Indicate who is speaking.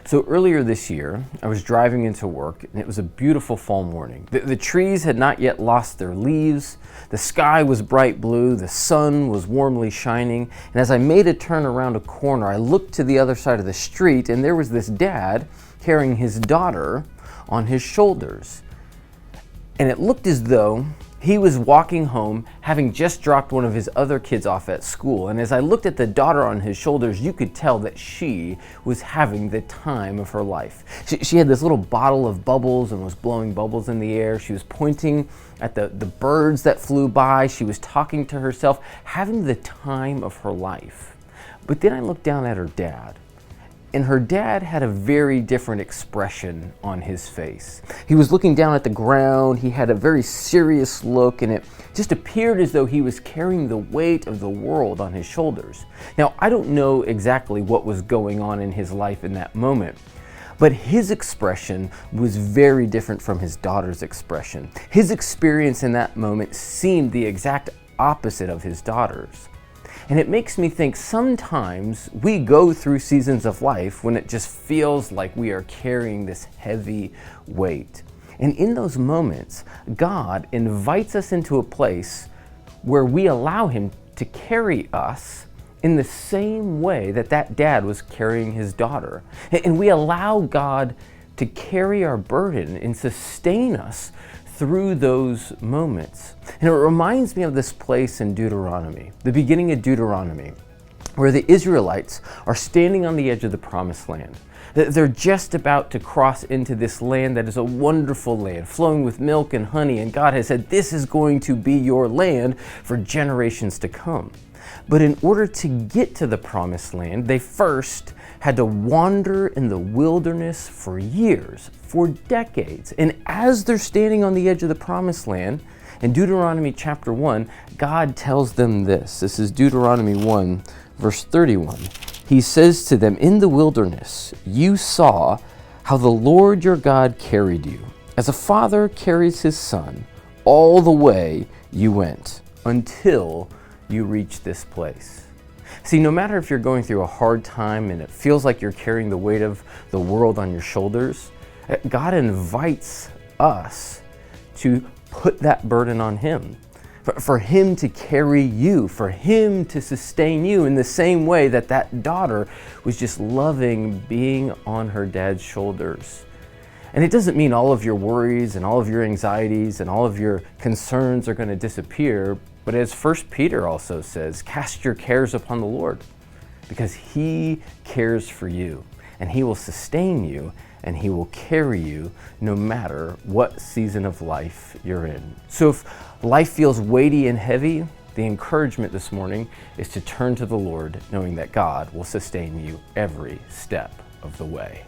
Speaker 1: So earlier this year, I was driving into work and it was a beautiful fall morning. The trees had not yet lost their leaves, the sky was bright blue, the sun was warmly shining, and as I made a turn around a corner, I looked to the other side of the street and there was this dad carrying his daughter on his shoulders. And it looked as though he was walking home, having just dropped one of his other kids off at school. And as I looked at the daughter on his shoulders, you could tell that she was having the time of her life. She had this little bottle of bubbles and was blowing bubbles in the air. She was pointing at the birds that flew by. She was talking to herself, having the time of her life. But then I looked down at her dad. And her dad had a very different expression on his face. He was looking down at the ground, he had a very serious look, and it just appeared as though he was carrying the weight of the world on his shoulders. Now, I don't know exactly what was going on in his life in that moment, but his expression was very different from his daughter's expression. His experience in that moment seemed the exact opposite of his daughter's. And it makes me think sometimes we go through seasons of life when it just feels like we are carrying this heavy weight. And in those moments, God invites us into a place where we allow Him to carry us in the same way that that dad was carrying his daughter. And we allow God to carry our burden and sustain us through those moments. And it reminds me of this place in Deuteronomy, the beginning of Deuteronomy, where the Israelites are standing on the edge of the promised land. They're just about to cross into this land that is a wonderful land, flowing with milk and honey, and God has said, this is going to be your land for generations to come. But in order to get to the promised land, they first had to wander in the wilderness for years, for decades. And as they're standing on the edge of the promised land, in Deuteronomy chapter 1, God tells them this. This is Deuteronomy 1, verse 31. He says to them, in the wilderness, you saw how the Lord your God carried you, as a father carries his son, all the way you went, until you reach this place. See, no matter if you're going through a hard time and it feels like you're carrying the weight of the world on your shoulders, God invites us to put that burden on Him, for Him to carry you, for Him to sustain you in the same way that that daughter was just loving being on her dad's shoulders. And it doesn't mean all of your worries and all of your anxieties and all of your concerns are going to disappear. But as 1 Peter also says, cast your cares upon the Lord, because He cares for you, and He will sustain you, and He will carry you no matter what season of life you're in. So if life feels weighty and heavy, the encouragement this morning is to turn to the Lord, knowing that God will sustain you every step of the way.